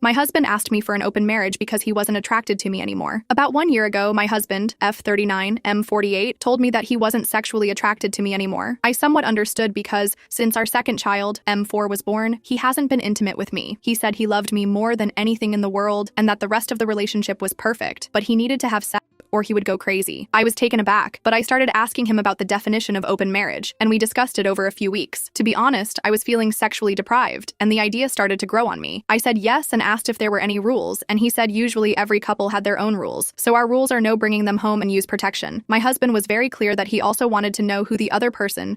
My husband asked me for an open marriage because he wasn't attracted to me anymore. About 1 year ago, my husband, F39, M48, told me that he wasn't sexually attracted to me anymore. I somewhat understood because, since our second child, M4, was born, he hasn't been intimate with me. He said he loved me more than anything in the world and that the rest of the relationship was perfect, but he needed to have sex or he would go crazy. I was taken aback, but I started asking him about the definition of open marriage, and we discussed it over a few weeks. To be honest, I was feeling sexually deprived, and the idea started to grow on me. I said yes and asked if there were any rules, and he said usually every couple had their own rules, so our rules are no bringing them home and use protection. My husband was very clear that he also wanted to know who the other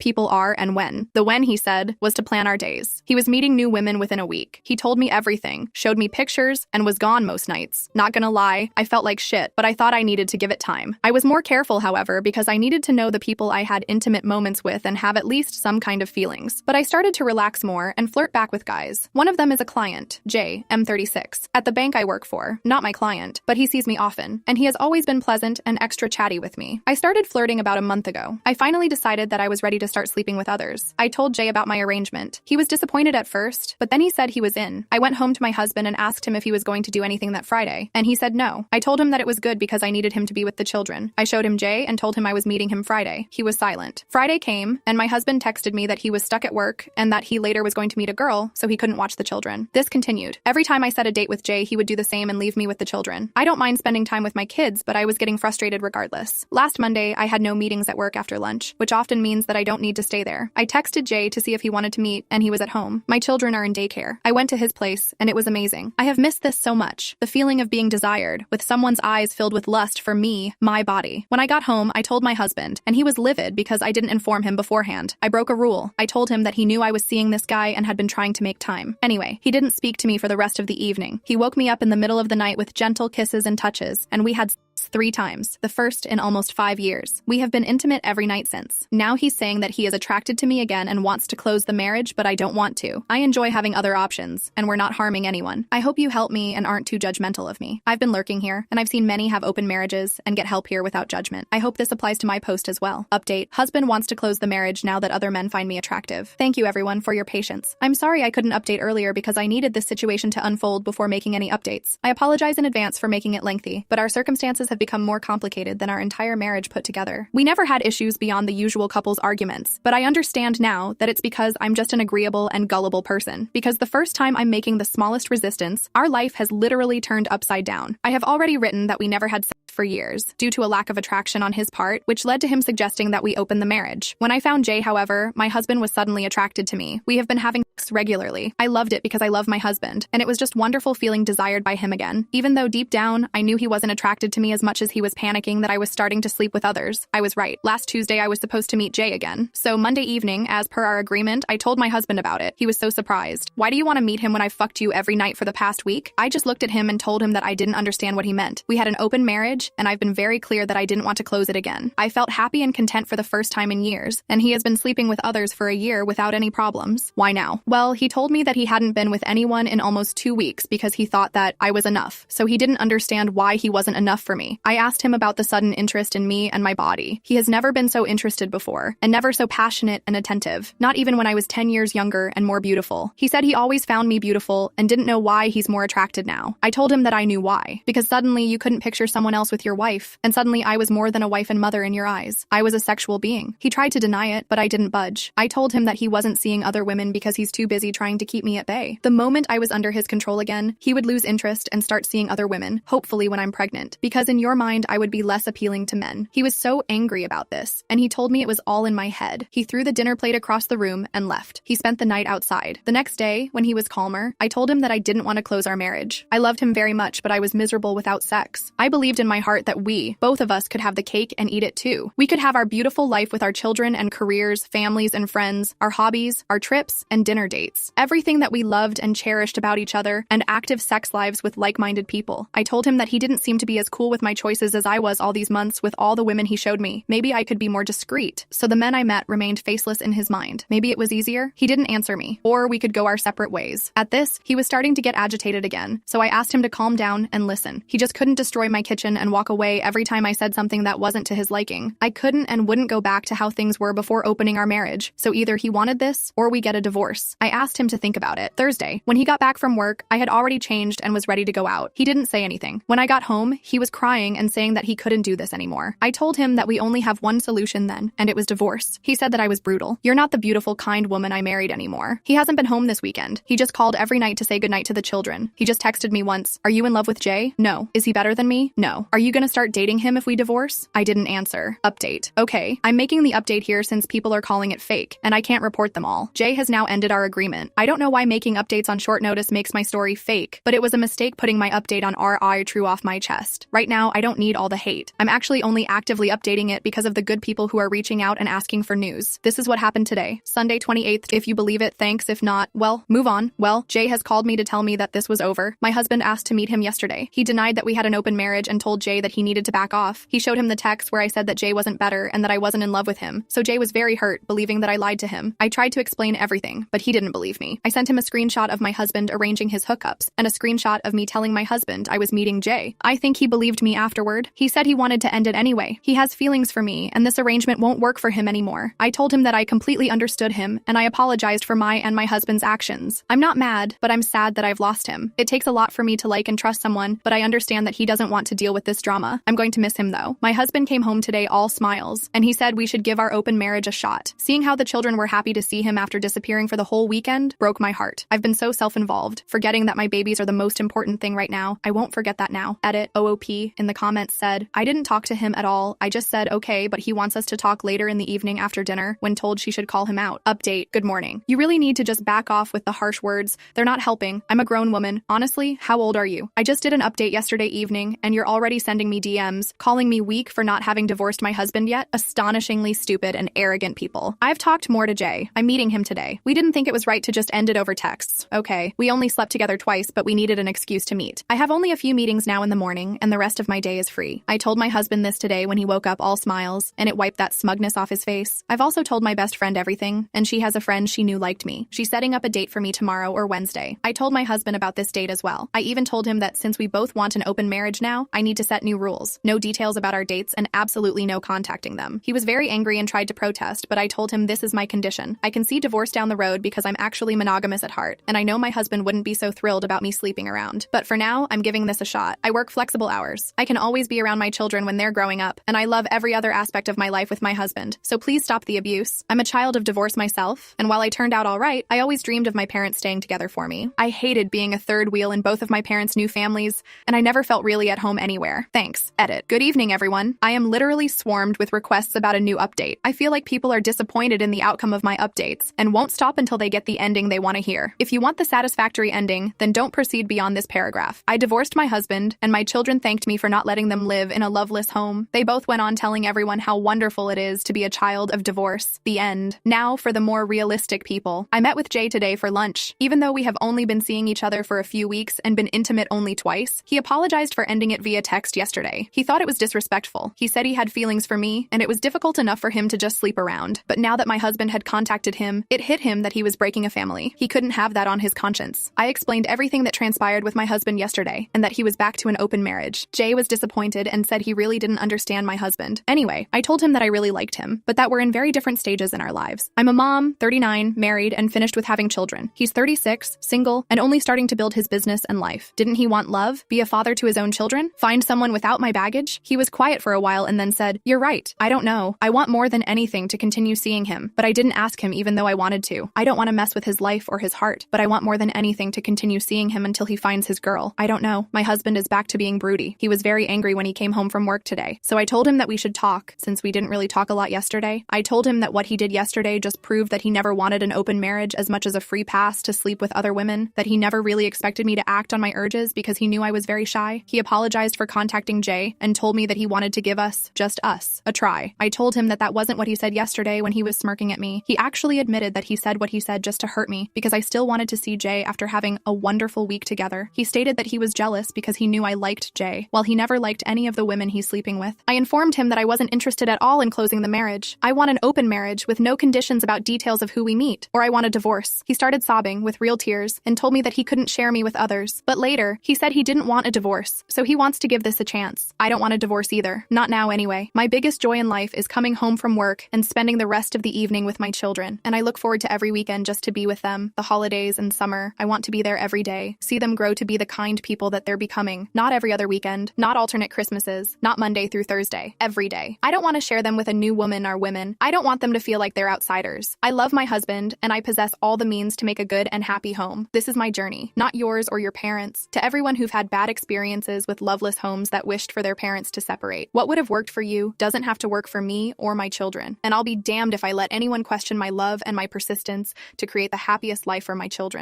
people are and when. The when, he said, was to plan our days. He was meeting new women within a week. He told me everything, showed me pictures, and was gone most nights. Not gonna lie, I felt like shit, but I thought I needed to give it time. I was more careful, however, because I needed to know the people I had intimate moments with and have at least some kind of feelings. But I started to relax more and flirt back with guys. One of them is a client, Jay, M36, at the bank I work for, not my client, but he sees me often, and he has always been pleasant and extra chatty with me. I started flirting about a month ago. I finally decided that I was ready to start sleeping with others. I told Jay about my arrangement. He was disappointed at first, but then he said he was in. I went home to my husband and asked him if he was going to do anything that Friday, and he said no. I told him that it was good because I needed him to be with the children. I showed him Jay and told him I was meeting him Friday. He was silent. Friday came, and my husband texted me that he was stuck at work and that he later was going to meet a girl, so he couldn't watch the children. This continued. Every time I set a date with Jay, he would do the same and leave me with the children. I don't mind spending time with my kids, but I was getting frustrated regardless. Last Monday, I had no meetings at work after lunch, which often means that I don't need to stay there. I texted Jay to see if he wanted to meet, and he was at home. My children are in daycare. I went to his place, and it was amazing. I have missed this so much. The feeling of being desired, with someone's eyes filled with lust for me, my body. When I got home, I told my husband, and he was livid because I didn't inform him beforehand. I broke a rule. I told him that he knew I was seeing this guy and had been trying to make time. Anyway, he didn't speak to me for the rest of the evening. He woke me up in the middle of the night with gentle kisses and touches, and we had 3 times, the first in almost 5 years. We have been intimate every night since. Now he's saying that he is attracted to me again and wants to close the marriage, but I don't want to. I enjoy having other options, and we're not harming anyone. I hope you help me and aren't too judgmental of me. I've been lurking here, and I've seen many have open marriages and get help here without judgment. I hope this applies to my post as well. Update: husband wants to close the marriage now that other men find me attractive. Thank you everyone for your patience. I'm sorry I couldn't update earlier because I needed this situation to unfold before making any updates. I apologize in advance for making it lengthy, but our circumstances have become more complicated than our entire marriage put together. We never had issues beyond the usual couples arguments, but I understand now that it's because I'm just an agreeable and gullible person. Because the first time I'm making the smallest resistance, our life has literally turned upside down. I have already written that we never had sex for years, due to a lack of attraction on his part, which led to him suggesting that we open the marriage. When I found Jay, however, my husband was suddenly attracted to me. We have been having sex regularly. I loved it because I love my husband, and it was just wonderful feeling desired by him again. Even though deep down, I knew he wasn't attracted to me as much as he was panicking that I was starting to sleep with others. I was right. Last Tuesday, I was supposed to meet Jay again. So Monday evening, as per our agreement, I told my husband about it. He was so surprised. Why do you want to meet him when I've fucked you every night for the past week? I just looked at him and told him that I didn't understand what he meant. We had an open marriage, and I've been very clear that I didn't want to close it again. I felt happy and content for the first time in years, and he has been sleeping with others for a year without any problems. Why now? Well, he told me that he hadn't been with anyone in almost 2 weeks because he thought that I was enough, so he didn't understand why he wasn't enough for me. I asked him about the sudden interest in me and my body. He has never been so interested before, and never so passionate and attentive, not even when I was 10 years younger and more beautiful. He said he always found me beautiful and didn't know why he's more attracted now. I told him that I knew why, because suddenly you couldn't picture someone else with your wife, and suddenly I was more than a wife and mother in your eyes. I was a sexual being. He tried to deny it, but I didn't budge. I told him that he wasn't seeing other women because he's too busy trying to keep me at bay. The moment I was under his control again, he would lose interest and start seeing other women, hopefully when I'm pregnant, because in your mind I would be less appealing to men. He was so angry about this, and he told me it was all in my head. He threw the dinner plate across the room and left. He spent the night outside. The next day, when he was calmer, I told him that I didn't want to close our marriage. I loved him very much, but I was miserable without sex. I believed in my heart that we, both of us, could have the cake and eat it too. We could have our beautiful life with our children and careers, families and friends, our hobbies, our trips, and dinner dates. Everything that we loved and cherished about each other, and active sex lives with like-minded people. I told him that he didn't seem to be as cool with my choices as I was all these months with all the women he showed me. Maybe I could be more discreet. So the men I met remained faceless in his mind. Maybe it was easier. He didn't answer me. Or we could go our separate ways. At this, he was starting to get agitated again, so I asked him to calm down and listen. He just couldn't destroy my kitchen and and walk away every time I said something that wasn't to his liking. I couldn't and wouldn't go back to how things were before opening our marriage, so either he wanted this or we get a divorce. I asked him to think about it. Thursday, when he got back from work, I had already changed and was ready to go out. He didn't say anything. When I got home, he was crying and saying that he couldn't do this anymore. I told him that we only have one solution then, and it was divorce. He said that I was brutal. You're not the beautiful, kind woman I married anymore. He hasn't been home this weekend. He just called every night to say goodnight to the children. He just texted me once, "Are you in love with Jay?" No. Is he better than me? No. Are you gonna start dating him if we divorce? I didn't answer. Update. Okay, I'm making the update here since people are calling it fake, and I can't report them all. Jay has now ended our agreement. I don't know why making updates on short notice makes my story fake, but it was a mistake putting my update on RI True off my chest. Right now, I don't need all the hate. I'm actually only actively updating it because of the good people who are reaching out and asking for news. This is what happened today. Sunday 28th, if you believe it, thanks. If not, well, move on. Well, Jay has called me to tell me that this was over. My husband asked to meet him yesterday. He denied that we had an open marriage and told Jay that he needed to back off. He showed him the text where I said that Jay wasn't better and that I wasn't in love with him. So Jay was very hurt, believing that I lied to him. I tried to explain everything, but he didn't believe me. I sent him a screenshot of my husband arranging his hookups and a screenshot of me telling my husband I was meeting Jay. I think he believed me afterward. He said he wanted to end it anyway. He has feelings for me, and this arrangement won't work for him anymore. I told him that I completely understood him, and I apologized for my and my husband's actions. I'm not mad, but I'm sad that I've lost him. It takes a lot for me to like and trust someone, but I understand that he doesn't want to deal with this drama. I'm going to miss him though. My husband came home today all smiles, and he said we should give our open marriage a shot. Seeing how the children were happy to see him after disappearing for the whole weekend broke my heart. I've been so self-involved, forgetting that my babies are the most important thing right now. I won't forget that now. Edit. OOP in the comments said, I didn't talk to him at all. I just said okay, but he wants us to talk later in the evening after dinner when told she should call him out. Update. Good morning. You really need to just back off with the harsh words. They're not helping. I'm a grown woman. Honestly, how old are you? I just did an update yesterday evening, and you're already sending me DMs, calling me weak for not having divorced my husband yet. Astonishingly stupid and arrogant people. I've talked more to Jay. I'm meeting him today. We didn't think it was right to just end it over texts. Okay. We only slept together twice, but we needed an excuse to meet. I have only a few meetings now in the morning, and the rest of my day is free. I told my husband this today when he woke up all smiles, and it wiped that smugness off his face. I've also told my best friend everything, and she has a friend she knew liked me. She's setting up a date for me tomorrow or Wednesday. I told my husband about this date as well. I even told him that since we both want an open marriage now, I need to set new rules. No details about our dates and absolutely no contacting them. He was very angry and tried to protest, but I told him this is my condition. I can see divorce down the road because I'm actually monogamous at heart, and I know my husband wouldn't be so thrilled about me sleeping around. But for now, I'm giving this a shot. I work flexible hours. I can always be around my children when they're growing up, and I love every other aspect of my life with my husband. So please stop the abuse. I'm a child of divorce myself, and while I turned out all right, I always dreamed of my parents staying together for me. I hated being a third wheel in both of my parents' new families, and I never felt really at home anywhere. Thanks. Edit. Good evening, everyone. I am literally swarmed with requests about a new update. I feel like people are disappointed in the outcome of my updates and won't stop until they get the ending they want to hear. If you want the satisfactory ending, then don't proceed beyond this paragraph. I divorced my husband, and my children thanked me for not letting them live in a loveless home. They both went on telling everyone how wonderful it is to be a child of divorce. The end. Now for the more realistic people. I met with Jay today for lunch. Even though we have only been seeing each other for a few weeks and been intimate only twice, he apologized for ending it via text yesterday. He thought it was disrespectful. He said he had feelings for me, and it was difficult enough for him to just sleep around. But now that my husband had contacted him, it hit him that he was breaking a family. He couldn't have that on his conscience. I explained everything that transpired with my husband yesterday, and that he was back to an open marriage. Jay was disappointed and said he really didn't understand my husband. Anyway, I told him that I really liked him, but that we're in very different stages in our lives. I'm a mom, 39, married, and finished with having children. He's 36, single, and only starting to build his business and life. Didn't he want love? Be a father to his own children? Find someone without my baggage? He was quiet for a while and then said, "You're right. I don't know. I want more than anything to continue seeing him, but I didn't ask him even though I wanted to. I don't want to mess with his life or his heart, but I want more than anything to continue seeing him until he finds his girl. I don't know. My husband is back to being broody. He was very angry when he came home from work today. So I told him that we should talk, since we didn't really talk a lot yesterday. I told him that what he did yesterday just proved that he never wanted an open marriage as much as a free pass to sleep with other women, that he never really expected me to act on my urges because he knew I was very shy. He apologized for contacting Jay and told me that he wanted to give us, just us, a try. I told him that that wasn't what he said yesterday when he was smirking at me. He actually admitted that he said what he said just to hurt me because I still wanted to see Jay after having a wonderful week together. He stated that he was jealous because he knew I liked Jay, while he never liked any of the women he's sleeping with. I informed him that I wasn't interested at all in closing the marriage. I want an open marriage with no conditions about details of who we meet, or I want a divorce. He started sobbing with real tears and told me that he couldn't share me with others. But later, he said he didn't want a divorce, so he wants to give this a a chance. I don't want a divorce either. Not now anyway. My biggest joy in life is coming home from work and spending the rest of the evening with my children. And I look forward to every weekend just to be with them. The holidays and summer, I want to be there every day. See them grow to be the kind people that they're becoming. Not every other weekend. Not alternate Christmases. Not Monday through Thursday. Every day. I don't want to share them with a new woman or women. I don't want them to feel like they're outsiders. I love my husband, and I possess all the means to make a good and happy home. This is my journey, not yours or your parents. To everyone who've had bad experiences with loveless homes that wished for their parents to separate, what would have worked for you doesn't have to work for me or my children. And I'll be damned if I let anyone question my love and my persistence to create the happiest life for my children.